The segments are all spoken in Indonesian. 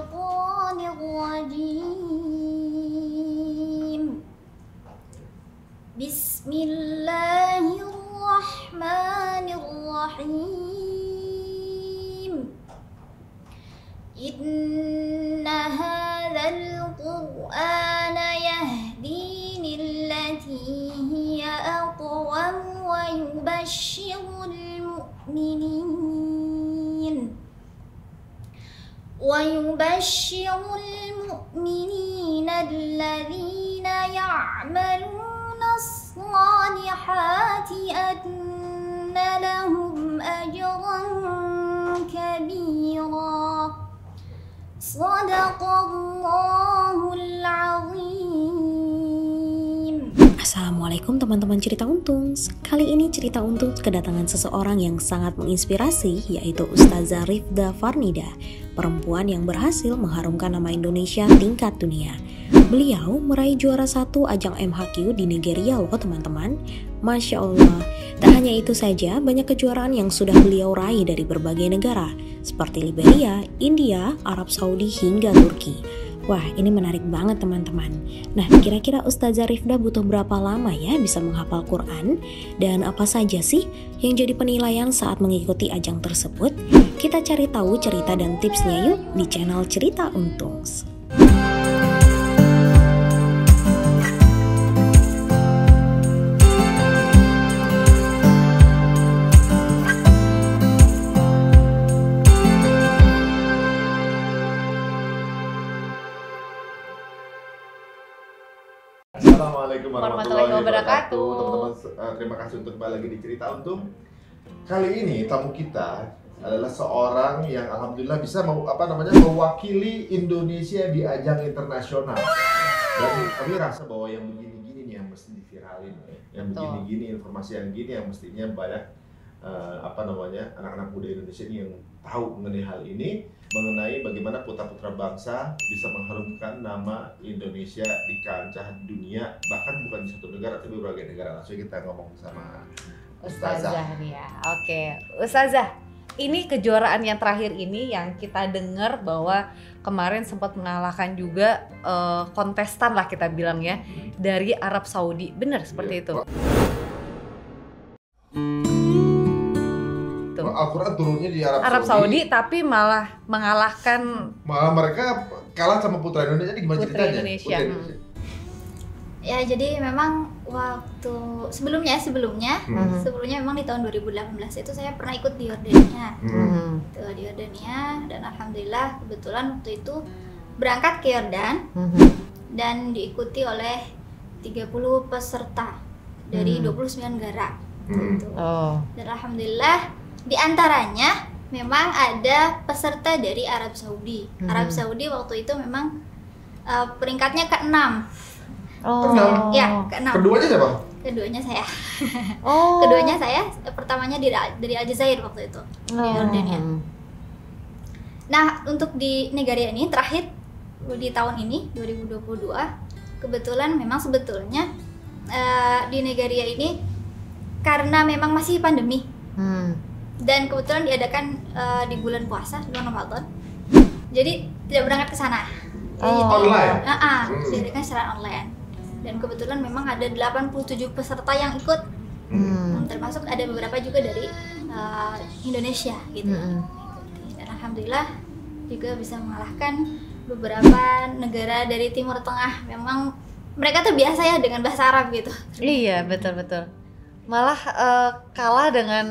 الشيطان الرجيم بسم الله الرحمن الرحيم إن هذا القرآن يهدي للتي هي أقوم ويبشر المؤمنين الذين يعملون الصالحات أن لهم أجرا كبيرا صدق الله العظيم. Assalamualaikum teman-teman cerita untung. Kali ini cerita untung kedatangan seseorang yang sangat menginspirasi, yaitu Ustazah Rifda Farnida, perempuan yang berhasil mengharumkan nama Indonesia tingkat dunia. Beliau meraih juara 1 ajang MHQ di Nigeria loh teman-teman. Masya Allah. Tak hanya itu saja, banyak kejuaraan yang sudah beliau raih dari berbagai negara, seperti Liberia, India, Arab Saudi, hingga Turki. Wah, ini menarik banget teman-teman. Nah, kira-kira Ustazah Rifda butuh berapa lama ya bisa menghafal Quran? Dan apa saja sih yang jadi penilaian saat mengikuti ajang tersebut? Kita cari tahu cerita dan tipsnya yuk di channel Cerita Untung. Assalamualaikum warahmatullahi wabarakatuh. Teman-teman, terima kasih untuk kembali lagi di Cerita Untung. Kali ini tamu kita adalah seorang yang alhamdulillah bisa mewakili Indonesia di ajang internasional. Dan kami rasa bahwa yang begini-gini nih yang mesti diviralin, yang begini-gini informasi yang gini yang mestinya banyak anak-anak muda Indonesia ini yang tahu mengenai hal ini, mengenai bagaimana putra-putra bangsa bisa mengharumkan nama Indonesia di kancah dunia, bahkan bukan di satu negara tapi berbagai negara. Langsung kita ngomong sama Ustazah nih ya. Oke, Ustazah, ini kejuaraan yang terakhir ini yang kita dengar bahwa kemarin sempat mengalahkan juga kontestan lah kita bilang ya, dari Arab Saudi, benar seperti itu? Al-Quran turunnya di Arab Saudi tapi malah mengalahkan, malah mereka kalah sama putra Indonesia. Ini gimana ceritanya? Indonesia. Ya, jadi memang waktu sebelumnya memang di tahun 2018 itu saya pernah ikut di Yordania. Di Yordania, dan alhamdulillah kebetulan waktu itu berangkat ke Yordan dan diikuti oleh 30 peserta dari 29 negara. Dan alhamdulillah di antaranya memang ada peserta dari Arab Saudi. Arab Saudi waktu itu memang peringkatnya ke-6. Ya, ke-6. Keduanya siapa? Keduanya saya. Keduanya saya, pertamanya dari Aljazair waktu itu, di Yordania. Nah, untuk di Nigeria ini terakhir di tahun ini 2022, kebetulan memang sebetulnya di Nigeria ini karena memang masih pandemi. Dan kebetulan diadakan di bulan puasa, bulan Ramadan. Jadi tidak berangkat ke sana. Online? Diadakan secara online. Dan kebetulan memang ada 87 peserta yang ikut. Termasuk ada beberapa juga dari Indonesia gitu. Dan alhamdulillah juga bisa mengalahkan beberapa negara dari Timur Tengah. Memang mereka tuh biasa ya dengan bahasa Arab gitu. Iya, betul-betul. Malah kalah dengan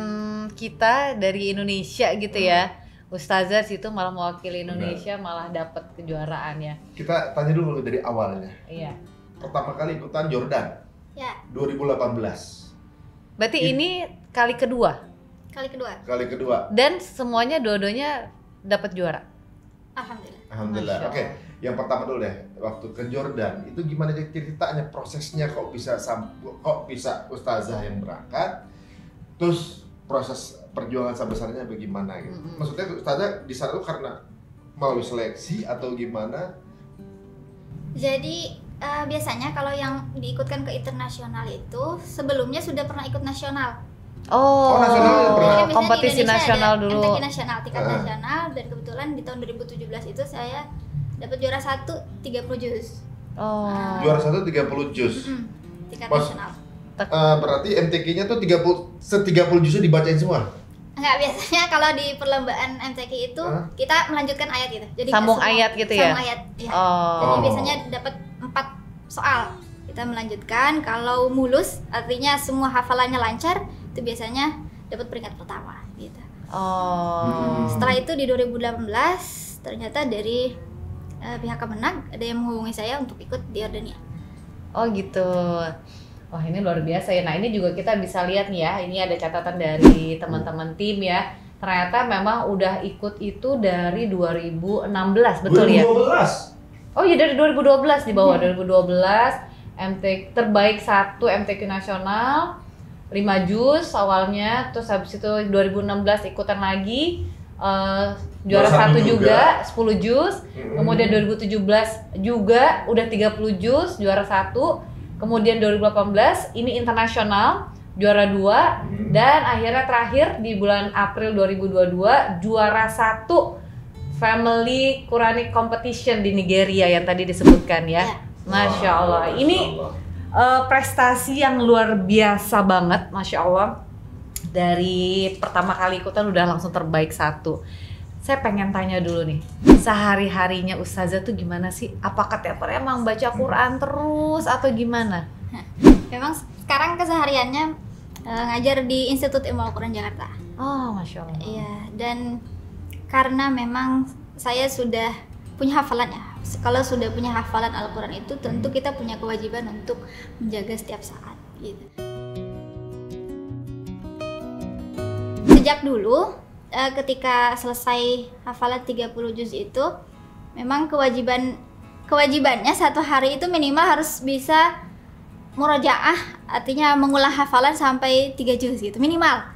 kita dari Indonesia gitu ya. Ustazah situ malah mewakili Indonesia, malah dapat kejuaraan ya. Kita tanya dulu dari awalnya. Iya. Pertama kali ikutan Jordan. Ya. 2018. Berarti ini kali kedua. Kali kedua. Dan semuanya dua-duanya dapat juara. Alhamdulillah. Oke, yang pertama dulu deh, waktu ke Jordan itu gimana ceritanya, prosesnya kok bisa Ustazah yang berangkat, terus proses perjuangan sampai sananya bagaimana gitu. Maksudnya Ustazah di sana tuh karena melalui seleksi atau gimana? Jadi biasanya kalau yang diikutkan ke internasional itu sebelumnya sudah pernah ikut nasional. Oh, nasional pernah. Jadi biasanya kompetisi di Indonesia nasional ada dulu. MTQ nasional, tingkat nasional, dan kebetulan di tahun 2017 itu saya dapat juara 1 30 juz. Oh. Juara 1 30 juz. Tingkat Mas- nasional. Berarti MTQ-nya tuh 30 juznya dibacain semua. Enggak, biasanya kalau di perlombaan MTQ itu kita melanjutkan ayat gitu. Jadi Sambung nggak semua- ayat gitu ya? Sambung ayat, ya. Oh. Jadi biasanya dapat 4 soal. Kita melanjutkan, kalau mulus artinya semua hafalannya lancar, itu biasanya dapat peringkat pertama gitu. Oh. Setelah itu di 2018 ternyata dari pihak Kemenag ada yang menghubungi saya untuk ikut di Yordania. Oh gitu. Wah ini luar biasa ya. Nah ini juga kita bisa lihat nih ya. Ini ada catatan dari teman-teman tim ya. Ternyata memang udah ikut itu dari 2016, betul ya? 2012. Oh iya dari 2012 di bawah 2012 MTQ terbaik 1 MTQ nasional 5 juz awalnya, terus habis itu 2016 ikutan lagi juara 1 juga 10 juz. Kemudian 2017 juga udah 30 juz juara 1. Kemudian 2018 ini internasional juara 2 dan akhirnya terakhir di bulan April 2022 juara 1 Family Quranic Competition di Nigeria yang tadi disebutkan ya. Masya Allah. Ini prestasi yang luar biasa banget, Masya Allah. Dari pertama kali ikutan udah langsung terbaik 1. Saya pengen tanya dulu nih, sehari-harinya Ustazah tuh gimana sih? Apakah tiap hari emang baca Quran terus atau gimana? Memang sekarang kesehariannya ngajar di Institut Ilmu Al-Quran Jakarta. Oh, Masya Allah. Iya, dan karena memang saya sudah punya hafalan ya. Kalau sudah punya hafalan Al-Quran itu tentu kita punya kewajiban untuk menjaga setiap saat gitu. Sejak dulu ketika selesai hafalan 30 juz itu memang kewajibannya satu hari itu minimal harus bisa murajaah, artinya mengulang hafalan sampai 3 juz gitu minimal.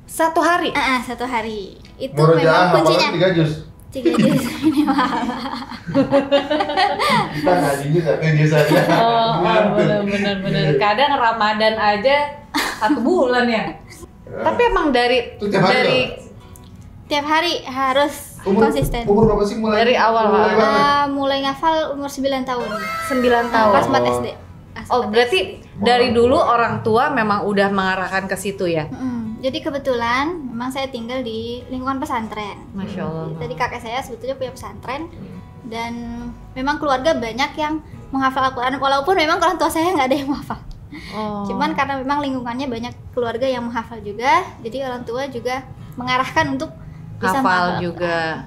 Satu hari? Satu hari. Itu Murajaah memang kuncinya. hafalan 3 juz. 3 juz minimal. Kita ngaji juga 3 juz aja. Oh, bener. Kadang Ramadan aja 1 bulan ya. Tapi emang dari Itu tiap hari tiap hari harus konsisten. Umur berapa sih mulai? Dari awal, mulai banget? Mulai ngafal umur 9 tahun. 9 tahun. Pas 4 SD. Oh, berarti dari dulu orang tua memang udah mengarahkan ke situ ya? Jadi kebetulan memang saya tinggal di lingkungan pesantren. Masya Allah. Jadi kakek saya sebetulnya punya pesantren dan memang keluarga banyak yang menghafal Al-Quran, walaupun memang orang tua saya nggak ada yang menghafal. Oh. Cuman karena memang lingkungannya banyak keluarga yang menghafal juga, jadi orang tua juga mengarahkan untuk bisa hafal menghafal juga.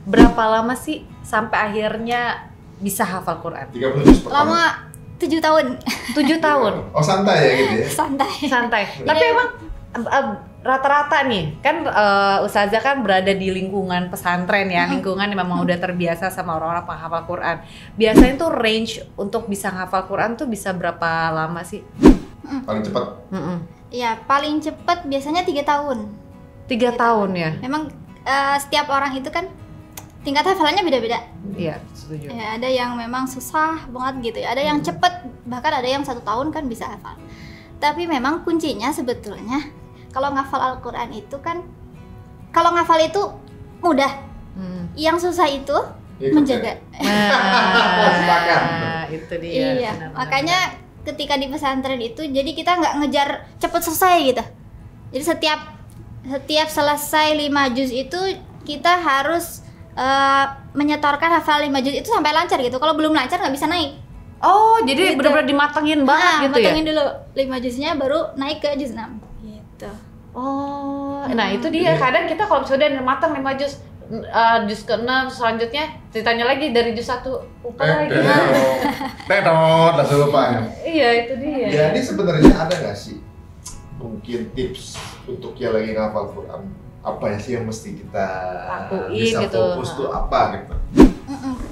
Berapa lama sih sampai akhirnya bisa hafal Quran? 30 juz pertama. Lama 7 tahun. 7 tahun. Oh santai ya gitu ya? Santai. Santai. Tapi emang rata-rata nih kan Ustazah kan berada di lingkungan pesantren ya, lingkungan yang memang udah terbiasa sama orang-orang penghafal Quran. Biasanya tuh range untuk bisa hafal Quran tuh bisa berapa lama sih? Paling cepat. Ya paling cepat biasanya 3 tahun. 3 tahun ya? Memang setiap orang itu kan tingkat hafalannya beda-beda. Iya, setuju. Ya, ada yang memang susah banget gitu ya. Ada yang cepet, bahkan ada yang 1 tahun kan bisa hafal. Tapi memang kuncinya sebetulnya kalau ngafal Al-Quran itu kan, kalau ngafal itu mudah. Yang susah itu menjaga. Nah, itu dia. Iya, makanya ketika di pesantren itu jadi kita nggak ngejar cepet selesai gitu. Jadi setiap selesai 5 juz itu kita harus menyetorkan hafal 5 juz itu sampai lancar gitu. Kalau belum lancar nggak bisa naik. Oh, jadi Gitu. benar-benar dimatengin banget gitu ya? Matengin dulu 5 juznya baru naik ke juz 6 gitu. Oh, nah itu dia. Kadang kita kalau sudah matang 5 juz, juz ke-6 selanjutnya ditanya lagi dari juz 1 lupa lagi. Tetot, langsung lupa ya. Iya, itu dia. Jadi sebenarnya ada nggak sih mungkin tips untuk yang lagi ngafal Quran? Apa ya sih yang mesti kita Lakuin bisa gitu. fokus tuh apa gitu?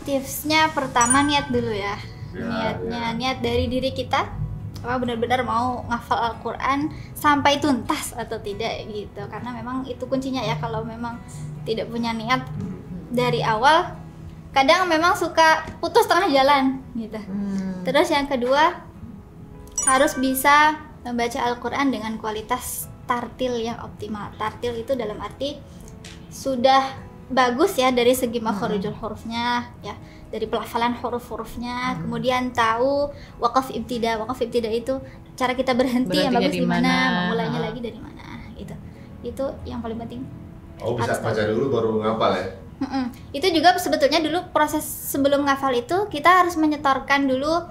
Tipsnya pertama niat dulu ya. Niat dari diri kita, apa benar-benar mau ngafal Al-Quran sampai tuntas atau tidak gitu. Karena memang itu kuncinya ya, kalau memang tidak punya niat dari awal kadang memang suka putus tengah jalan gitu. Terus yang kedua harus bisa membaca Al-Quran dengan kualitas tartil yang optimal. Tartil itu dalam arti sudah bagus ya dari segi makharijul hurufnya ya, dari pelafalan huruf-hurufnya, kemudian tahu waqaf ibtida. Waqaf ibtida itu cara kita berhenti yang bagus di mana, memulainya lagi dari mana, itu yang paling penting. Oh, bisa baca dulu baru ngapal ya. Itu juga sebetulnya dulu proses sebelum ngafal itu kita harus menyetorkan dulu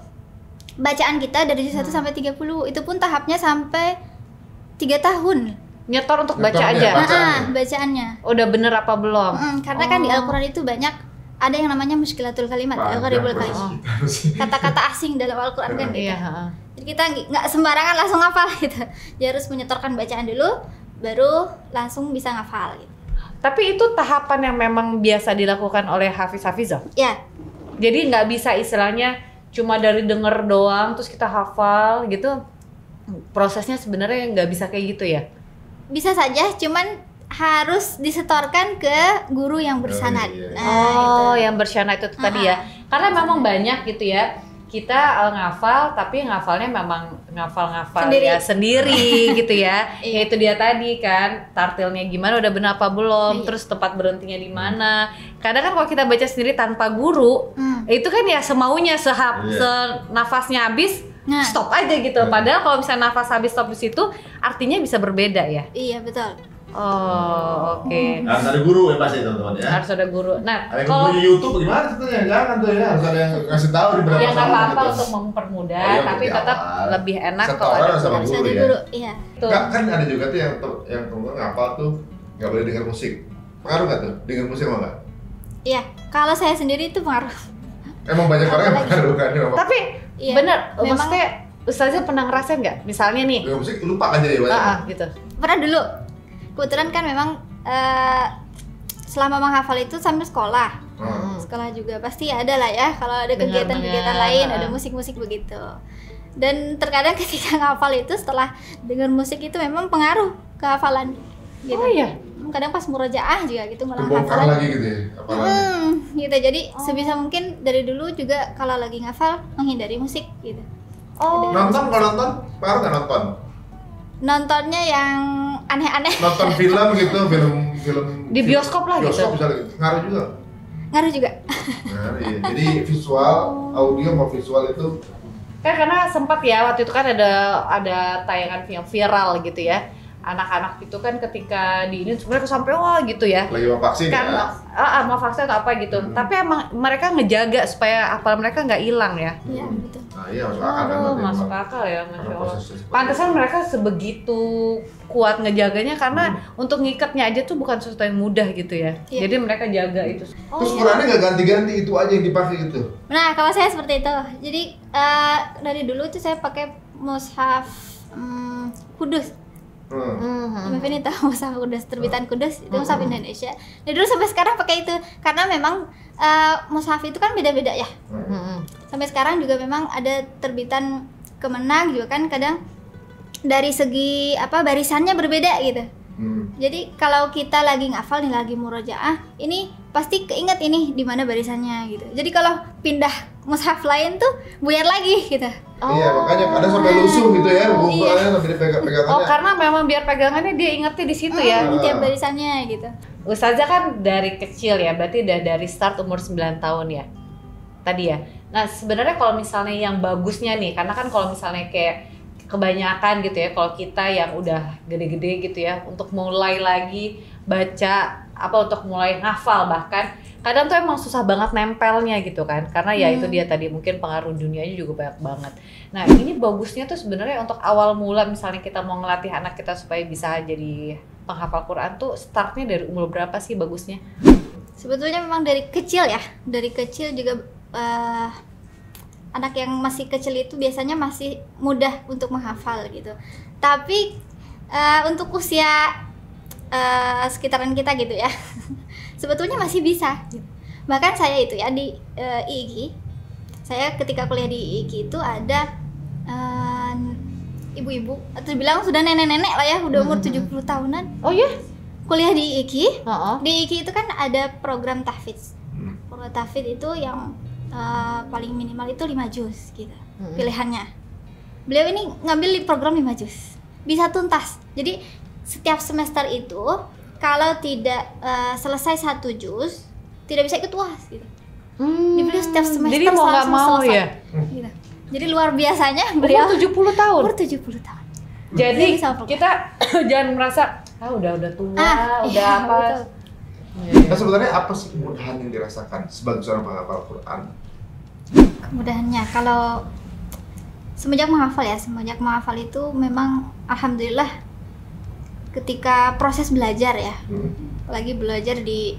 bacaan kita dari 1 sampai 30. Itu pun tahapnya sampai 3 tahun. Nyetor untuk baca aja. Bacaannya. Udah bener apa belum? Karena kan di Al-Qur'an itu banyak ada yang namanya muskilatul kalimat, al-gharibul kalimat. Kata-kata asing dalam Al-Qur'an kan gitu. Jadi kita nggak sembarangan langsung ngafal gitu. Dia harus menyetorkan bacaan dulu baru langsung bisa ngafal gitu. Tapi itu tahapan yang memang biasa dilakukan oleh hafiz-hafizah? Ya. Jadi nggak bisa istilahnya cuma dari denger doang terus kita hafal gitu. Prosesnya sebenarnya nggak bisa kayak gitu ya? Bisa saja, cuman harus disetorkan ke guru yang bersanad. Yang bersanad itu tadi ya. Karena memang banyak gitu ya. Kita ngafal tapi ngafalnya memang ngafal sendiri gitu ya. Ya itu dia tadi kan, tartilnya gimana udah benar apa belum, terus tempat berhentinya di mana. Kadang kan kalau kita baca sendiri tanpa guru, itu kan ya semaunya senafasnya habis stop aja gitu. Padahal kalau misalnya nafas habis stop di situ artinya bisa berbeda ya. Iya, betul. Oh, oke. Harus ada guru ya pasti teman-teman ya. Harus ada guru. Nah, kalau punya YouTube gimana sebetulnya? Jangan tuh ya, harus ada yang kasih tahu di berapa ya nggak apa-apa gitu. untuk mempermudah, tapi tetap lebih enak kalau ada sama guru ya. Iya. Kan ada juga tuh yang teman-teman ngapal tuh nggak boleh dengar musik. Pengaruh nggak tuh? Dengar musik apa nggak? Iya, kalau saya sendiri itu pengaruh. Emang banyak orang yang pengaruh kan? Tapi bener, maksudnya Ustazah pernah ngerasain nggak? Misalnya nih, dengar musik lupa kan jadi gitu. Pernah dulu. Kebetulan kan memang selama menghafal itu sambil sekolah. Sekolah juga pasti ada lah ya, kalau ada kegiatan-kegiatan lain, ada musik-musik begitu. Dan terkadang ketika ngafal itu setelah dengar musik itu memang pengaruh ke hafalan gitu. Oh iya? Kadang pas murojaah juga gitu malah kebongkar hafalan. lagi gitu ya, gitu. Jadi sebisa mungkin dari dulu juga kalau lagi ngafal menghindari musik gitu. Nonton, kalau nonton, pengaruh nggak nonton? Nontonnya yang aneh-aneh. Nonton film gitu, film di bioskop lah gitu. Bioskop misalnya gitu. Ngaruh juga. Ngaruh juga. Ngaruh ya. Jadi visual, audio sama visual itu karena sempat ya waktu itu kan ada tayangan yang viral gitu ya. Anak-anak itu kan ketika di ini sebenarnya sampai wah gitu ya. Lagi mau vaksin kan, ya. Mau vaksin atau apa gitu. Tapi emang mereka ngejaga supaya hafal mereka nggak hilang ya. Iya, betul. Nah, iya masuk akal kan. Masuk akal ya, Masya Allah. Pantesan mereka sebegitu kuat ngejaganya karena untuk ngikatnya aja tuh bukan sesuatu yang mudah gitu ya. Jadi mereka jaga itu. Terus Qurannya nggak ganti-ganti, itu aja yang dipakai gitu. Nah, kalau saya seperti itu. Jadi dari dulu tuh saya pakai mushaf Kudus. Ini tahu mushaf Kudus, terbitan Kudus, itu mushaf Indonesia. Dari dulu sampai sekarang pakai itu karena memang mushaf itu kan beda-beda ya. Sampai sekarang juga memang ada terbitan Kemenang juga kan kadang dari segi barisannya berbeda gitu. Jadi kalau kita lagi ngafal nih, lagi murojaah, ini pasti keinget ini di mana barisannya gitu. Jadi kalau pindah mushaf lain tuh buyar lagi gitu. Iya, makanya kadang sampai lusuh gitu ya, bukuannya sampai dipegang-pegangannya. Oh, karena memang biar pegangannya dia ingetnya di situ ya. Tiap barisannya gitu. Ustazah kan dari kecil ya, berarti udah dari start umur 9 tahun ya. Tadi ya. Nah, sebenarnya kalau misalnya yang bagusnya nih, karena kan kalau misalnya kayak kebanyakan gitu ya, kalau kita yang udah gede-gede gitu ya, untuk mulai lagi baca untuk mulai ngafal bahkan kadang tuh emang susah banget nempelnya gitu kan, karena ya itu dia tadi mungkin pengaruh dunianya juga banyak banget. Nah, ini bagusnya tuh sebenarnya untuk awal mula misalnya kita mau ngelatih anak kita supaya bisa jadi penghafal Quran tuh startnya dari umur berapa sih bagusnya? Sebetulnya memang dari kecil ya, dari kecil juga anak yang masih kecil itu biasanya masih mudah untuk menghafal gitu. Tapi untuk usia sekitaran kita gitu ya, sebetulnya masih bisa. Bahkan saya itu ya di IIKI, saya ketika kuliah di IIKI itu ada ibu-ibu atau bilang sudah nenek-nenek lah ya, udah umur 70 tahunan. Oh ya? Kuliah di IIKI. Di IIKI itu kan ada program tahfidz. Program tahfidz itu yang paling minimal itu 5 juz gitu pilihannya. Beliau ini ngambil di program 5 juz bisa tuntas. Jadi setiap semester itu kalau tidak selesai 1 juz tidak bisa ikut UAS gitu. Beliau setiap semester jadi mau nggak mau selesai, ya gitu. Jadi luar biasanya beliau umur 70 tahun. umur 70 tahun. Jadi Dia bisa hafal. kita jangan merasa udah tua, udah iya, apa. betul. Nah sebenarnya apa sih kemudahan yang dirasakan sebagai seorang penghafal Quran? Kemudahannya kalau semenjak menghafal itu memang alhamdulillah ketika proses belajar ya, apalagi belajar di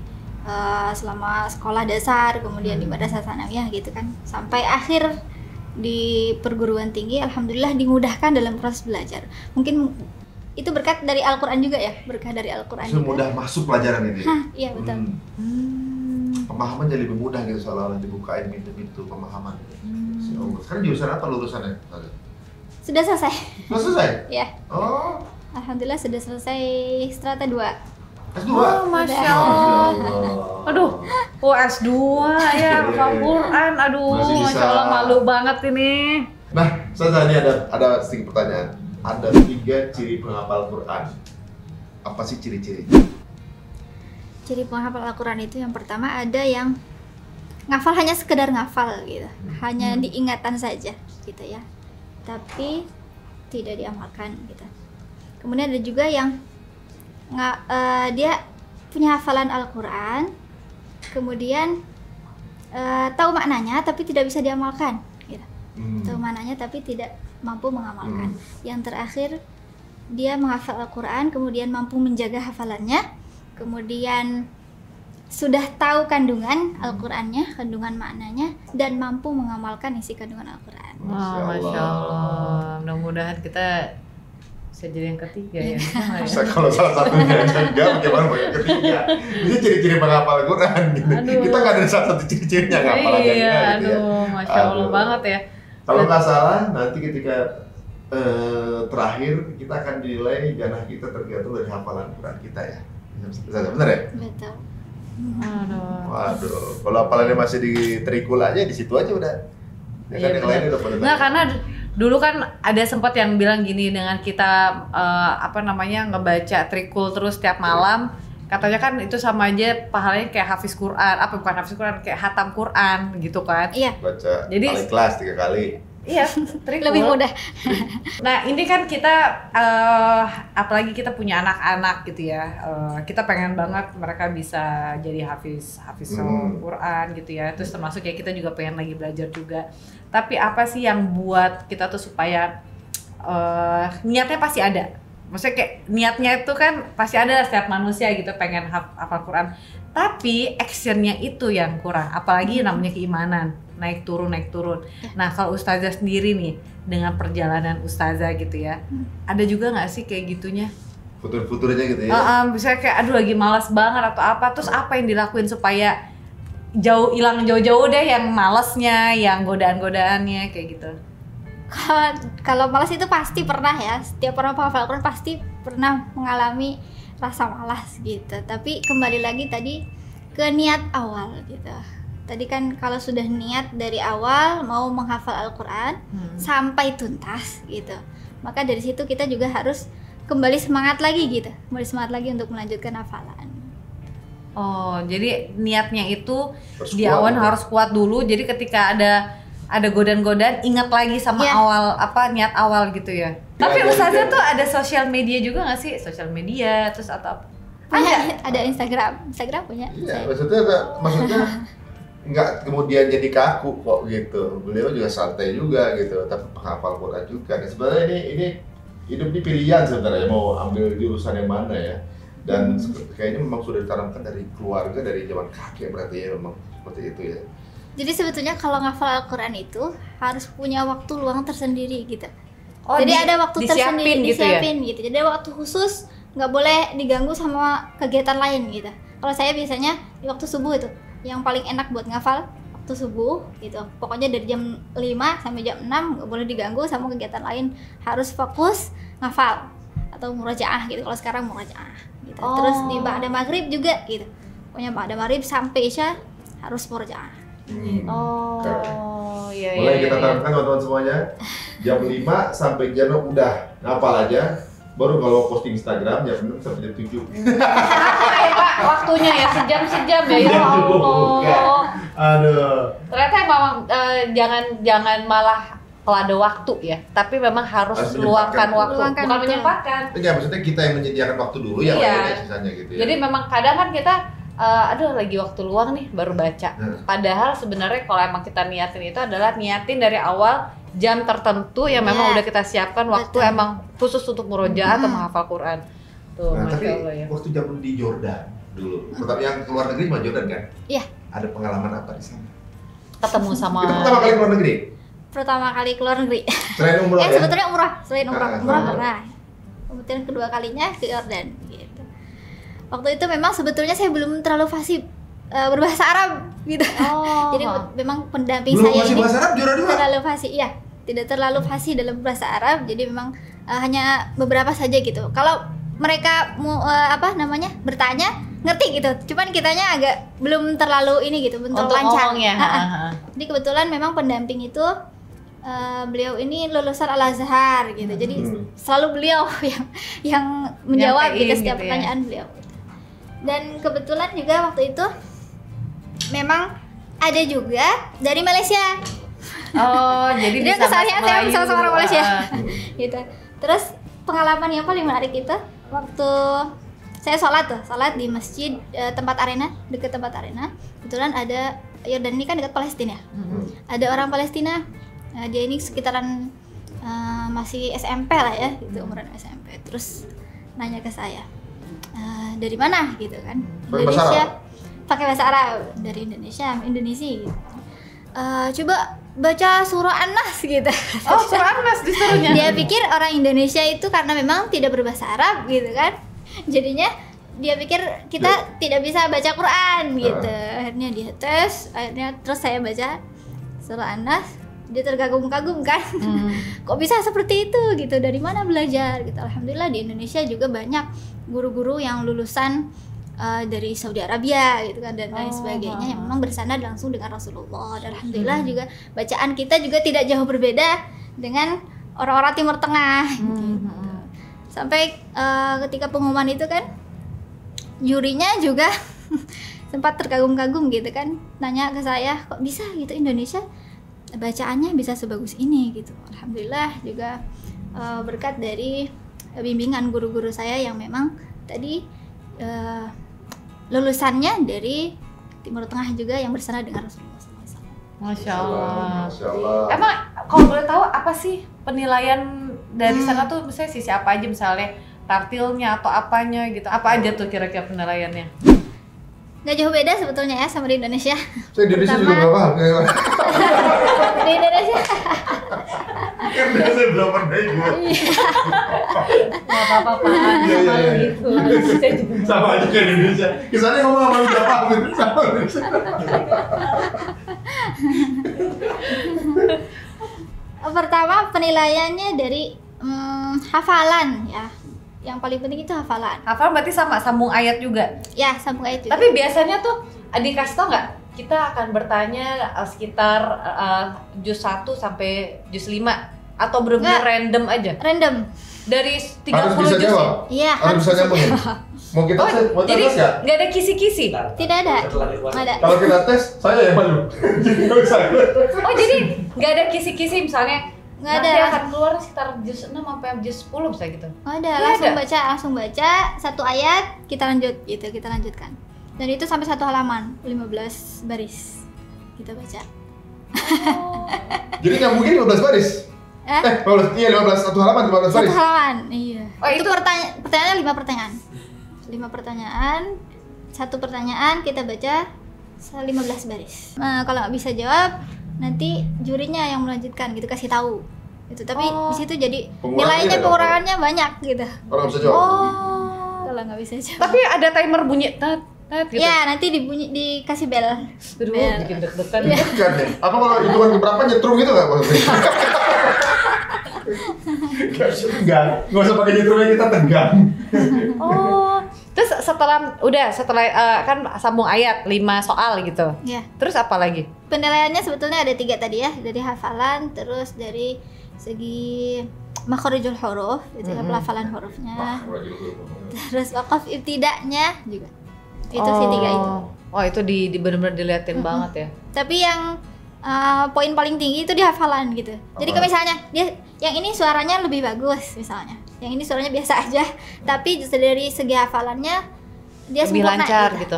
selama sekolah dasar, kemudian di madrasah sanawiyah gitu kan, sampai akhir di perguruan tinggi, alhamdulillah dimudahkan dalam proses belajar. Mungkin itu berkat dari Al-Quran juga ya, berkah dari Al-Quran juga. Mudah masuk pelajaran ini. Iya betul. Pemahaman jadi lebih mudah gitu, seolah-olah dibukain pintu-pintu pemahaman. Sekarang jurusan apa lulusannya? Sudah selesai. Sudah selesai? Ya. Oh. Alhamdulillah sudah selesai strata 2. S2? Oh, Masya Allah. Aduh, S2 ya, hafal Quran. Aduh, Masih bisa. Masya Allah, malu banget ini. Nah, ini ada sedikit pertanyaan. Ada 3 ciri penghafal Quran. Apa sih ciri-ciri? Ciri penghafal Al-Quran itu yang pertama ada yang ngafal hanya sekedar ngafal gitu, hanya diingatan saja gitu ya, tapi tidak diamalkan gitu. Kemudian ada juga yang dia punya hafalan Al-Quran, kemudian tahu maknanya tapi tidak bisa diamalkan gitu. Tahu maknanya tapi tidak mampu mengamalkan. Yang terakhir dia menghafal Al-Quran, kemudian mampu menjaga hafalannya, kemudian sudah tahu kandungan Al-Qurannya, kandungan maknanya, dan mampu mengamalkan isi kandungan Al-Quran. Masya Allah. Mudah-mudahan kita bisa jadi yang ketiga ya. Bisa kalau salah satunya enggak, bagaimana yang ketiga? Ini ciri-ciri penghafal Quran gitu. Aduh. Kita nggak ada salah satu ciri-cirinya ngapal aja Iya, gitu ya. aduh, Masya Allah banget ya. Kalau nggak salah, nanti ketika terakhir kita akan dinilai jannah kita tergantung dari hafalan Quran kita ya. Benar ya? Betul. Aduh. Waduh, kalau hafalannya masih di trikul aja, di situ aja udah. Ya kan Iya, yang lain udah pada. Nggak, karena dulu kan ada sempat yang bilang gini, dengan kita ngebaca trikul terus tiap malam, katanya kan itu sama aja pahalanya kayak hafiz Quran, bukan hafiz Quran, kayak hatam Quran gitu kan. Iya. Baca Jadi kali kelas 3 kali. Iya, trikul. Lebih mudah. Nah ini kan kita, apalagi kita punya anak-anak gitu ya, kita pengen banget mereka bisa jadi hafiz Quran gitu ya. Terus termasuk ya kita juga pengen lagi belajar juga. Tapi apa sih yang buat kita tuh supaya niatnya pasti ada. Maksudnya kayak niatnya itu kan pasti ada setiap manusia gitu, pengen hafal Quran. Tapi actionnya itu yang kurang. Apalagi namanya keimanan, naik turun. Nah kalau Ustazah sendiri nih, dengan perjalanan Ustazah gitu ya, ada juga nggak sih kayak gitunya? Futur-futurnya gitu ya? Misalnya kayak aduh lagi malas banget atau apa, terus apa yang dilakuin supaya hilang jauh-jauh deh yang malesnya, yang godaan-godaannya kayak gitu? Kalau malas itu pasti pernah ya, setiap orang penghafal Al-Quran pasti pernah mengalami rasa malas gitu. Tapi kembali lagi tadi ke niat awal gitu. Tadi kan kalau sudah niat dari awal mau menghafal Al-Quran sampai tuntas gitu, maka dari situ kita juga harus kembali semangat lagi gitu, untuk melanjutkan hafalan. Oh, jadi niatnya itu Harus di kuat, awal ya? harus kuat dulu. Jadi ketika ada godaan-godaan, ingat lagi sama Iya. niat awal gitu ya. Tapi ada Ustazah juga. tuh ada sosial media juga nggak sih? Sosial media terus atau apa? Ada Instagram punya. Iya, saya. maksudnya nggak kemudian jadi kaku kok gitu. Beliau juga santai juga gitu, tapi penghafal Quran juga. Dan sebenarnya ini hidup di pilihan sebenarnya mau ambil jurusan yang mana ya. Dan kayaknya memang sudah ditanamkan dari keluarga, dari zaman kakek berarti ya, memang seperti itu ya. Jadi sebetulnya kalau ngafal Al-Quran itu harus punya waktu luang tersendiri gitu. Oh, Jadi ada waktu tersendiri, gitu ya? disiapin gitu. Jadi ada waktu khusus, nggak boleh diganggu sama kegiatan lain gitu. Kalau saya biasanya di waktu subuh itu yang paling enak buat ngafal, waktu subuh gitu. Pokoknya dari jam 5 sampai jam 6 nggak boleh diganggu sama kegiatan lain. Harus fokus ngafal atau murajaah gitu. Kalau sekarang murajaah gitu. Oh. Terus di ba'da maghrib juga gitu. Pokoknya ba'da maghrib sampai isya harus murajaah. Oh, iya. Mulai kita tanamkan teman-teman semuanya. Jam 5 sampai jam 6 udah ngapal aja. baru kalau posting Instagram jam 6 sampai jam 7. Ya Pak, waktunya ya sejam-sejam ya Allah. Aduh. Ternyata memang jangan malah kalau ada waktu ya, tapi memang harus luangkan waktu, bukan menyempatkan. Enggak, maksudnya kita yang menyediakan waktu dulu ya, sisanya gitu ya. Jadi memang kadang kan kita aduh lagi waktu luang nih baru baca. Padahal sebenarnya kalau emang kita niatin itu adalah niatin dari awal jam tertentu yang memang udah kita siapkan waktu emang khusus untuk murojaah atau menghafal Quran. Tuh, tapi Allah, ya. waktu zaman di Jordan dulu, pertama yang keluar negeri mah Jordan kan? Iya. Ada pengalaman apa di sana? Ketemu sama Itu pertama kali keluar negeri? Pertama kali keluar negeri. Selain umroh ya? Sebetulnya umrah, selain umrah pernah. Kemudian kedua kalinya ke Jordan gitu. Waktu itu memang sebetulnya saya belum terlalu fasih berbahasa Arab gitu. Jadi memang pendamping belum saya ini bahasa Arab juara 2. terlalu fasih, iya. Tidak terlalu fasih dalam bahasa Arab, jadi memang hanya beberapa saja gitu. Kalau mereka mau bertanya ngerti gitu, cuman kitanya agak belum terlalu ini gitu, belum terlalu lancar. Jadi kebetulan memang pendamping itu beliau ini lulusan Al-Azhar gitu, jadi selalu beliau yang menjawab gitu setiap pertanyaan beliau. Dan kebetulan juga waktu itu memang ada juga dari Malaysia. Oh, jadi dia kesalahan saya sama orang Malaysia. Gitu. Terus pengalaman yang paling menarik itu waktu saya sholat di masjid tempat arena, dekat tempat arena. Kebetulan ada Yordan ini kan dekat Palestina. Ada orang Palestina. Dia ini sekitaran masih SMP lah ya, gitu, umuran SMP. Terus nanya ke saya, dari mana gitu kan? Indonesia. Pakai bahasa Arab. Dari Indonesia gitu. Coba baca surah An-Nas gitu. Oh, surah An-Nas disuruhnya. Dia pikir orang Indonesia itu karena memang tidak berbahasa Arab gitu kan. Jadinya dia pikir kita tidak bisa baca Quran gitu. Akhirnya dia tes, terus saya baca surah An-Nas. Dia terkagum-kagum kan. Kok bisa seperti itu gitu, dari mana belajar gitu. Alhamdulillah di Indonesia juga banyak guru-guru yang lulusan dari Saudi Arabia gitu kan, dan lain sebagainya yang memang bersandar langsung dengan Rasulullah. Dan alhamdulillah juga bacaan kita juga tidak jauh berbeda dengan orang-orang Timur Tengah gitu. Sampai ketika pengumuman itu kan jurinya juga sempat terkagum-kagum gitu kan, nanya ke saya, kok bisa gitu Indonesia bacaannya bisa sebagus ini gitu. Alhamdulillah juga berkat dari bimbingan guru-guru saya yang memang tadi lulusannya dari Timur Tengah juga yang bersama dengan Rasulullah SAW. Masya Allah. Masya Allah. Emang kalau boleh tahu apa sih penilaian dari sana tuh, misalnya sisi apa aja, misalnya tartilnya atau apanya gitu, apa aja tuh kira-kira penilaiannya? Nggak jauh beda sebetulnya ya sama di Indonesia. Saya di Indonesia juga nggak paham. Di Indonesia. Karena saya belum pernah juga. Nggak apa-apa, sama gitu. Sama aja kayak di Indonesia. Kesannya ngomong sama lu Jepang gitu, sama Indonesia. Pertama penilaiannya dari hafalan ya. Yang paling penting itu hafalan. Hafalan berarti sama sambung ayat juga. Ya, sambung ayat juga. Tapi biasanya tuh dikasih tau nggak? Kita akan bertanya sekitar juz 1 sampai juz 5 atau benar-benar random aja? Random. Dari 30 harus bisa juz jawab. Iya, harus bisa nyambung ya? Mau kita tes, mau jadi tes ya? nggak ada kisi-kisi? Tidak ada. Nggak ada. Kalau kita tes, saya yang malu. Jadi nggak bisa. Oh, jadi nggak ada kisi-kisi, misalnya Nggak nanti ada. akan keluar sekitar juz 6 sampai juz 10 misalnya gitu? Nggak ada, Nggak langsung baca satu ayat, kita lanjutkan. Dan itu sampai satu halaman, 15 baris kita baca. Jadi nggak mungkin 15 baris? 15, iya 15, satu halaman 15 baris? Satu halaman, iya. Oh, itu pertanyaannya 5 pertanyaan. 5 pertanyaan, satu pertanyaan kita baca 15 baris. Nah, kalau nggak bisa jawab, nanti jurinya yang melanjutkan gitu, kasih tahu. Itu tapi di situ jadi nilainya pengurangannya banyak gitu. Orang bisa jawab. Kalau nggak bisa jawab. Tapi ada timer bunyi tet gitu. Ya, nanti dikasih bel. Aduh, bikin deg-degan. Kan ya? Apa kalau hitungan keberapa nyetrum gitu nggak maksudnya? Nggak usah pakai nyetrumnya, kita tegang. Oh, terus setelah kan sambung ayat 5 soal gitu. Ya. Terus apa lagi? Penilaiannya sebetulnya ada 3 tadi ya, dari hafalan, terus dari segi makharijul huruf, itu pelafalan hurufnya. Terus wakaf ibtida'nya juga. Itu sih 3 itu. Oh, itu benar-benar diliatin banget ya. Tapi yang poin paling tinggi itu di hafalan gitu. Jadi kalau misalnya dia yang ini suaranya lebih bagus misalnya, yang ini suaranya biasa aja, tapi justru dari segi hafalannya dia lebih sempurna lancar gitu.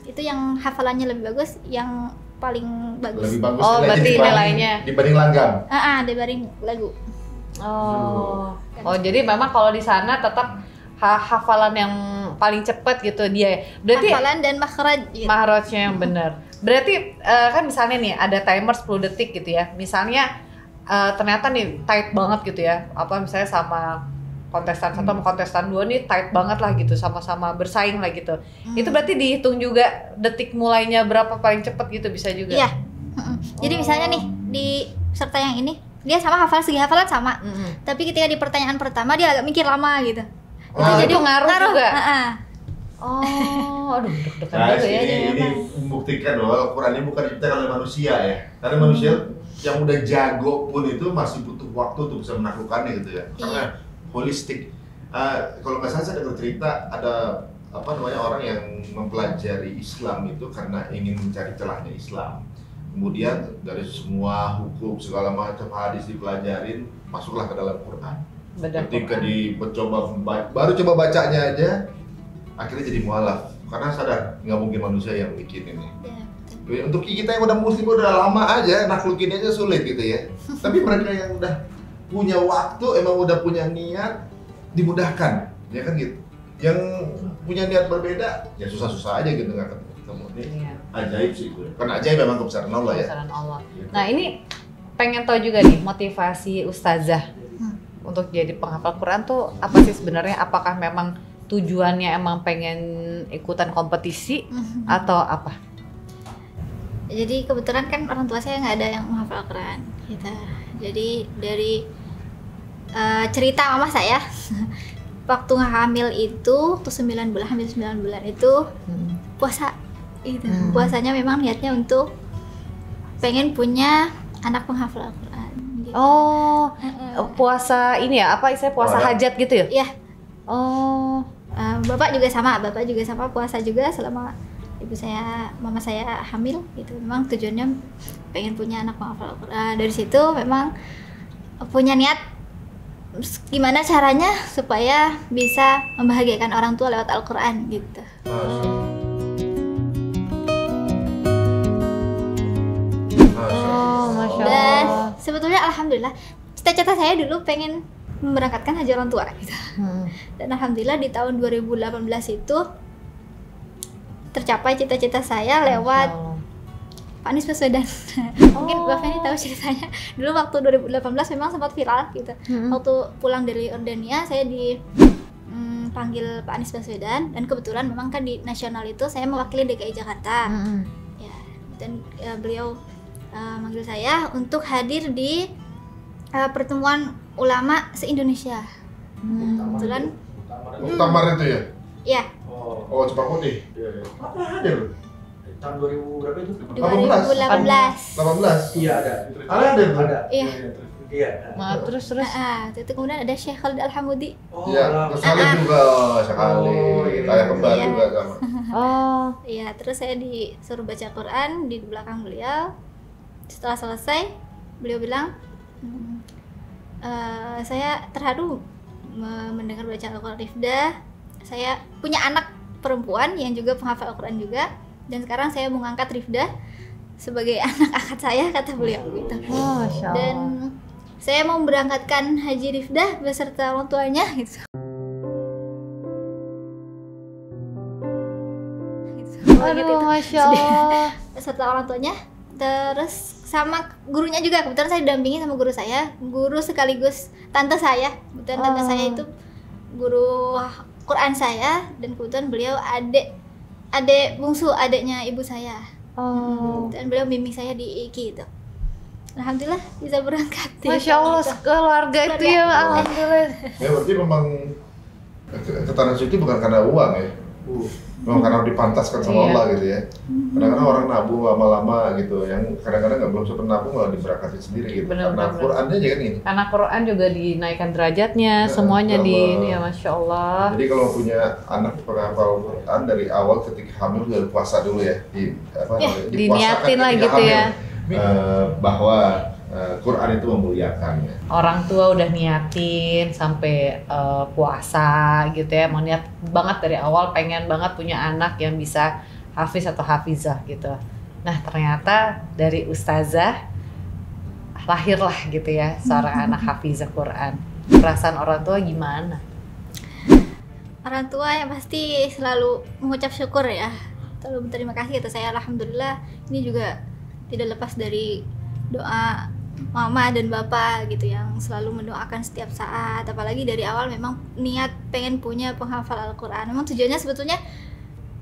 Itu yang hafalannya lebih bagus, yang paling bagus. Lebih bagus berarti nilainya dibanding langgam. Dibanding lagu. Jadi memang kalau di sana tetap hafalan yang paling cepat gitu dia. Berarti hafalan dan makhraj gitu. Makhrajnya yang benar. Berarti kan misalnya nih ada timer 10 detik gitu ya. Misalnya ternyata nih tight banget gitu ya. Apa misalnya sama kontestan 1 sama kontestan 2 nih tight banget lah gitu, sama-sama bersaing lah gitu. Itu berarti dihitung juga detik mulainya berapa paling cepat gitu, bisa juga. Iya. Jadi misalnya nih di peserta yang ini dia sama segi hafalan sama. Tapi ketika di pertanyaan pertama dia agak mikir lama gitu. Jadi ngaruh juga. Aduh, deg-degan juga ya. Ini membuktikan bahwa Al-Quran ini bukan diciptakan oleh manusia ya. Karena manusia yang udah jago pun itu masih butuh waktu untuk bisa menaklukkannya gitu ya. Karena holistik. Kalau nggak salah saya dengar cerita ada orang yang mempelajari Islam itu karena ingin mencari celahnya Islam. Kemudian dari semua hukum segala macam hadis dipelajarin, masuklah ke dalam Quran. Ketika baru coba bacanya aja, akhirnya jadi mualaf karena sadar nggak mungkin manusia yang bikin ini. Untuk kita yang udah muslim udah lama aja naklukin aja sulit gitu ya. Tapi mereka yang udah punya waktu, emang udah punya niat, dimudahkan, ya kan gitu. Yang punya niat berbeda, ya susah-susah aja gitu nggak ketemu. Ini ajaib sih gue. Karena ajaib memang kebesaran Allah ya. Kebesaran Allah. Nah ini pengen tahu juga nih motivasi ustazah untuk jadi penghafal Quran tuh apa sih sebenarnya? Apakah memang tujuannya emang pengen ikutan kompetisi atau apa? Jadi kebetulan kan orang tua saya nggak ada yang menghafal Quran gitu. Jadi dari cerita mama saya waktu hamil itu tuh 9 bulan, hamil 9 bulan itu puasa itu. Puasanya memang niatnya untuk pengen punya anak penghafal Al-Quran gitu. Puasa ini ya, apa istilahnya puasa hajat gitu ya? Iya. Bapak juga sama puasa juga selama mama saya hamil gitu. Memang tujuannya pengen punya anak penghafal Al-Quran. Dari situ memang punya niat gimana caranya supaya bisa membahagiakan orang tua lewat Al-Quran gitu. Dan sebetulnya alhamdulillah cita-cita saya dulu pengen memberangkatkan haji orang tua gitu. Dan alhamdulillah di tahun 2018 itu tercapai cita-cita saya lewat Pak Anies Baswedan. Mungkin Mbak Feni tahu ceritanya. Dulu waktu 2018 memang sempat viral gitu. Waktu pulang dari Jordania saya dipanggil Pak Anies Baswedan dan kebetulan memang kan di nasional itu saya mewakili DKI Jakarta. Ya, dan beliau manggil saya untuk hadir di pertemuan ulama se-Indonesia. Kebetulan Muktamar itu ya? Iya. Oh, Jepang Putih. Apa hadir? Tahun 2000 berapa itu? 2018. 18? Iya ada. Ada. Iya. Iya. Terus. Itu kemudian ada Syekh Khalid Al-Hamudi. Iya, sekali juga sekali. Kayak kembar juga sama. Iya, terus saya disuruh baca Quran di belakang beliau. Setelah selesai, beliau bilang, saya terharu mendengar baca Al-Quran Rifdah. Saya punya anak perempuan yang juga penghafal Al-Quran juga. Dan sekarang saya mau ngangkat Rifdah sebagai anak angkat saya, kata beliau gitu. Dan saya mau berangkatkan haji Rifdah beserta orang tuanya gitu. Masya Allah. Beserta orang tuanya, terus sama gurunya juga. Kebetulan saya didampingi sama guru saya, guru sekaligus tante saya. Kebetulan tante saya itu guru Quran saya, dan kebetulan beliau adik bungsu adiknya ibu saya. Dan beliau bimbing saya di IKI itu. Alhamdulillah bisa berangkat. Masya Allah, keluarga itu ya, alhamdulillah. Ya berarti memang ketahanan suci bukan karena uang ya? Memang karena dipantaskan sama Allah gitu ya. Kadang-kadang orang nabung lama-lama gitu, yang kadang-kadang nggak belum sempat nabung malah diberakatin sendiri gitu. Karena Qurannya aja kan gitu. Karena Quran juga dinaikkan derajatnya, semuanya di ini ya, Masya Allah. Jadi kalau punya anak penghafal Quran dari awal ketika hamil udah puasa dulu ya, diniatin lah gitu ya. Bahwa Quran itu memuliakan ya. Orang tua udah niatin sampai puasa gitu ya, mau niat banget dari awal, pengen banget punya anak yang bisa hafiz atau hafizah gitu. Nah ternyata dari ustazah lahirlah gitu ya seorang anak hafizah Quran. Perasaan orang tua gimana? Orang tua yang pasti selalu mengucap syukur ya, selalu berterima kasih atas saya. Alhamdulillah ini juga tidak lepas dari doa mama dan bapak gitu yang selalu mendoakan setiap saat. Apalagi dari awal memang niat pengen punya penghafal Al-Quran. Memang tujuannya sebetulnya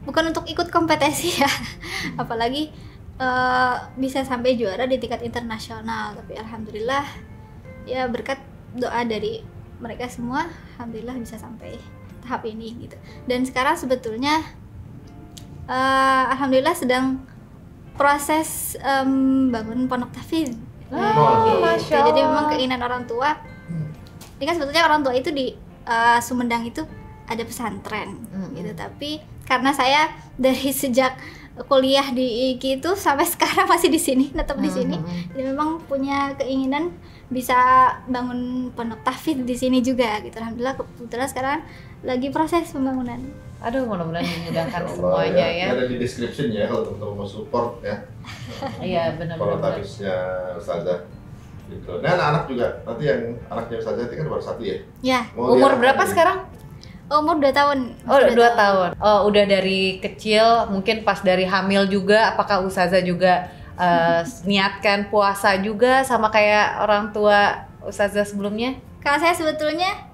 bukan untuk ikut kompetisi ya, apalagi bisa sampai juara di tingkat internasional. Tapi alhamdulillah ya berkat doa dari mereka semua, alhamdulillah bisa sampai tahap ini gitu. Dan sekarang sebetulnya alhamdulillah sedang proses bangun pondok tahfidz. Masya Allah. Jadi memang keinginan orang tua. Ini kan sebetulnya orang tua itu di Sumedang itu ada pesantren gitu. Tapi karena saya dari sejak kuliah di IKI itu sampai sekarang masih di sini, tetap di sini. Jadi memang punya keinginan bisa bangun pondok tahfidz di sini juga gitu. Alhamdulillah kebetulan sekarang lagi proses pembangunan. Aduh, mudah-mudahan dimudahkan semuanya ya. Ada di description ya kalau teman-teman mau support ya. Iya, benar-benar. Kalau tahfidznya Ustazah gitu. Nah, anak-anak juga nanti yang anaknya Ustazah itu kan baru 1 ya. Ya. Umur berapa sekarang? Umur 2 tahun. Oh, 2 tahun. Oh, udah dari kecil, mungkin pas dari hamil juga, apakah Ustazah juga niatkan puasa juga sama kayak orang tua Ustazah sebelumnya? Kalau saya sebetulnya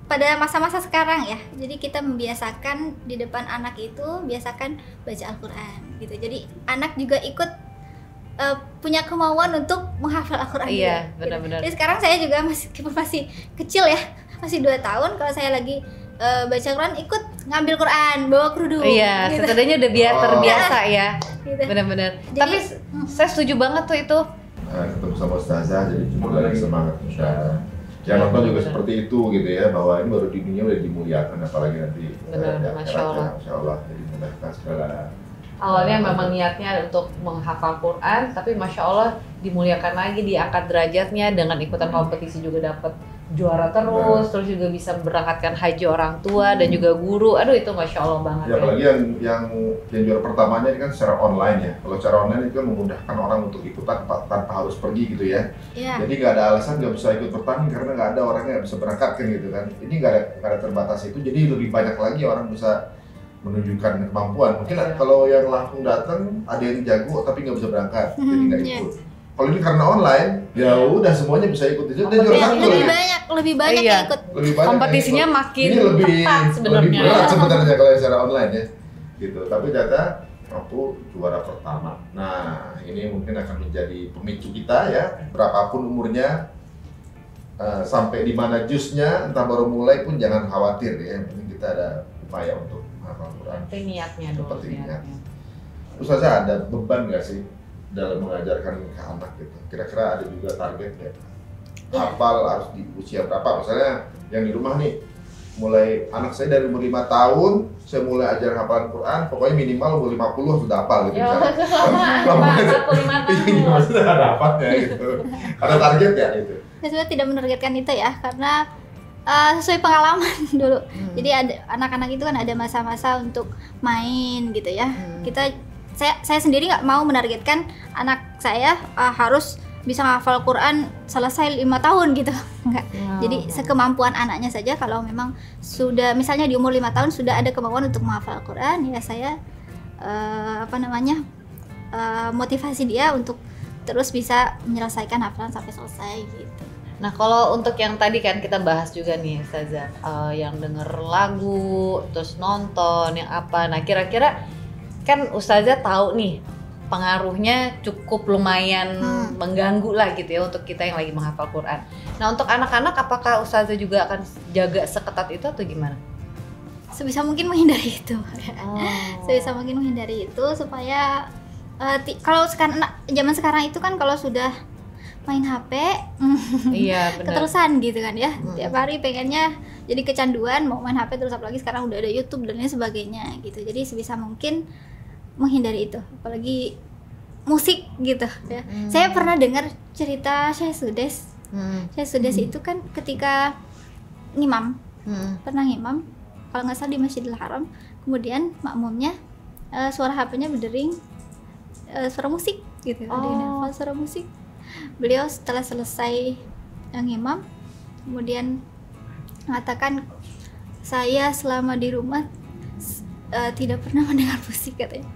pada masa-masa sekarang ya, jadi kita membiasakan di depan anak itu, biasakan baca Al-Quran gitu. Jadi anak juga ikut punya kemauan untuk menghafal Al-Quran. Iya, gitu. benar-benar. Jadi sekarang saya juga masih kecil ya, masih 2 tahun. Kalau saya lagi baca Quran, ikut ngambil Quran, bawa kerudung. Iya, gitu. setidaknya udah terbiasa ya. Gitu. Benar-benar. Jadi, Tapi saya setuju banget tuh itu. Ketemu sama Ustazah jadi cuma lagi semangat Ustazah. Yang nonton juga seperti itu gitu ya, bahwa ini baru di dunia udah dimuliakan, apalagi nanti Benar, Masya Allah. Masya Allah, jadi mudahkan segala. Awalnya memang niatnya untuk menghafal Quran, tapi Masya Allah dimuliakan lagi, diangkat derajatnya dengan ikutan kompetisi juga dapat juara terus juga bisa memberangkatkan haji orang tua dan juga guru. Aduh itu Masya Allah banget ya. Apalagi yang juara pertamanya ini kan secara online ya. Kalau secara online itu kan memudahkan orang untuk ikutan tanpa harus pergi gitu ya. Jadi nggak ada alasan nggak bisa ikut bertanding karena nggak ada orangnya yang bisa berangkatkan gitu kan. Ini nggak ada terbatas itu, jadi lebih banyak lagi orang bisa menunjukkan kemampuan. Mungkin kalau yang langsung datang ada yang jago tapi nggak bisa berangkat, jadi nggak ikut. Kalau ini karena online, ya udah semuanya bisa ikut. Itu lebih banyak yang ikut. Kompetisinya makin lebih ketat sebenarnya. Lebih berat sebenarnya kalau secara online ya. Gitu. Tapi ternyata aku juara pertama. Nah, ini mungkin akan menjadi pemicu kita ya. Berapapun umurnya, sampai di mana jusnya, entah baru mulai pun jangan khawatir ya. Yang penting kita ada upaya untuk menghafal Quran. Seperti niatnya dulu. Seperti niat. Ustazah ada beban nggak sih dalam mengajarkan ke anak gitu? Kira-kira ada juga target ya? Hafal harus di usia berapa? Misalnya yang di rumah nih, mulai anak saya dari umur 5 tahun, saya mulai ajar hafalan Quran, pokoknya minimal umur 50 sudah hafal gitu. Ya, maksudnya ada dapatnya gitu. Ada target ya itu? Saya sebenarnya tidak menargetkan itu ya, karena sesuai pengalaman dulu. Jadi ada anak-anak itu kan ada masa-masa untuk main gitu ya. Saya sendiri nggak mau menargetkan anak saya harus bisa hafal Quran selesai 5 tahun gitu, enggak. Jadi sekemampuan anaknya saja. Kalau memang sudah misalnya di umur 5 tahun sudah ada kemampuan untuk menghafal Quran, ya saya motivasi dia untuk terus bisa menyelesaikan hafalan sampai selesai gitu. Nah kalau untuk yang tadi kan kita bahas juga nih Ustazah, yang denger lagu, terus nonton, yang apa. Nah kira-kira kan Ustazah tahu nih pengaruhnya cukup lumayan mengganggu lah gitu ya untuk kita yang lagi menghafal Quran. Nah untuk anak-anak apakah Ustazah juga akan jaga seketat itu atau gimana? sebisa mungkin menghindari itu. Sebisa mungkin menghindari itu supaya kalau sekarang zaman sekarang itu kan kalau sudah main HP Iya, benar. keterusan gitu kan ya. Tiap hari pengennya jadi kecanduan mau main HP, terus apalagi sekarang udah ada YouTube dan lain sebagainya gitu. Jadi sebisa mungkin menghindari itu, apalagi musik gitu ya. Saya pernah dengar cerita Syekh Sudes. Syekh Sudes itu kan ketika ngimam, pernah ngimam kalau nggak salah di Masjidil Haram, kemudian makmumnya suara HP-nya berdering, suara musik gitu, ada suara musik. Beliau setelah selesai ngimam kemudian mengatakan, saya selama di rumah tidak pernah mendengar musik katanya.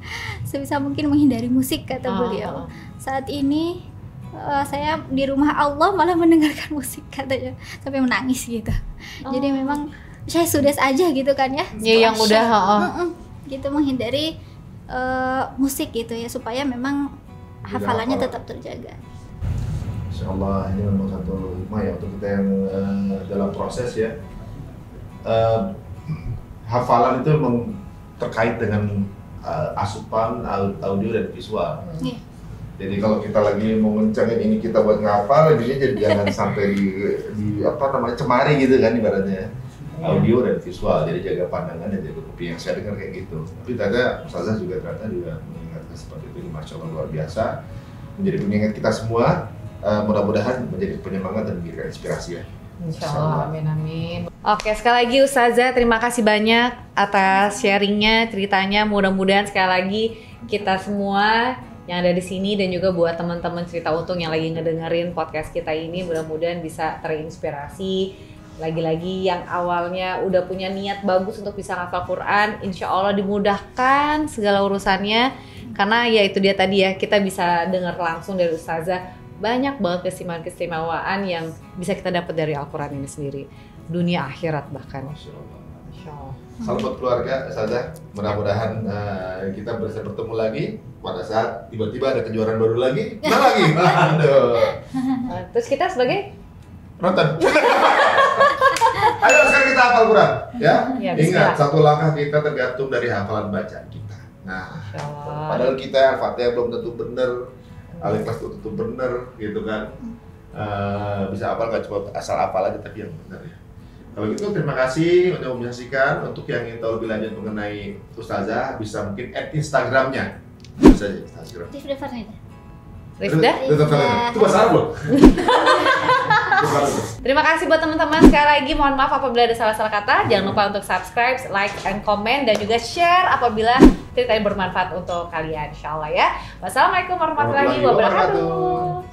Sebisa mungkin menghindari musik kata beliau. Saat ini saya di rumah Allah malah mendengarkan musik katanya, sampai menangis gitu. Jadi memang saya sudah aja gitu kan ya. Ya yang udah gitu menghindari musik gitu ya, supaya memang hafalannya tetap terjaga. Insyaallah ini memang satu hikmah ya untuk kita yang dalam proses ya. Hafalan itu memang terkait dengan asupan audio dan visual. Jadi kalau kita lagi mau ngencengin ini kita buat ngapal, jadinya jadi jangan sampai di apa namanya cemari gitu kan ibaratnya. Audio dan visual, jadi jaga pandangan dan jaga kuping. Yang saya dengar kayak gitu. Tapi ternyata Ustazah juga mengingatkan seperti itu. Masya Allah luar biasa. Menjadi pengingat kita semua. Mudah-mudahan menjadi penyemangat dan memberikan inspirasi ya. Insyaallah, amin amin. Oke, sekali lagi Ustazah terima kasih banyak atas sharingnya, ceritanya. Mudah-mudahan sekali lagi kita semua yang ada di sini dan juga buat teman-teman Cerita Untung yang lagi ngedengerin podcast kita ini mudah-mudahan bisa terinspirasi. Lagi-lagi yang awalnya udah punya niat bagus untuk bisa hafal Quran, insya Allah dimudahkan segala urusannya. Karena ya itu dia tadi ya, kita bisa dengar langsung dari Ustazah banyak banget keistimewaan yang bisa kita dapat dari Al-Quran ini sendiri, dunia akhirat bahkan. Masya Allah. Salam buat keluarga Ustazah, mudah-mudahan kita bisa bertemu lagi pada saat tiba-tiba ada kejuaraan baru lagi. Aduh. Terus kita sebagai penonton. Ayo sekarang kita hafal Quran ya. Ingat, satu langkah kita tergantung dari hafalan bacaan kita. Nah, padahal kita Al-Fatihah belum tentu benar. Al-Ikhlas itu bener gitu kan, bisa hafal nggak cuma asal hafal aja tapi yang benar ya. Kalau gitu terima kasih untuk menyaksikan. Untuk yang ingin tahu lebih lanjut mengenai Ustazah bisa mungkin add Instagramnya, bisa aja Instagram. Rifda Farnida. Rifda? Itu bahasa Arab loh. Terima kasih buat teman-teman. Sekali lagi mohon maaf apabila ada salah-salah kata. Jangan lupa untuk subscribe, like, and comment, dan juga share apabila cerita ini bermanfaat untuk kalian, insyaallah ya. Wassalamualaikum warahmatullahi wabarakatuh.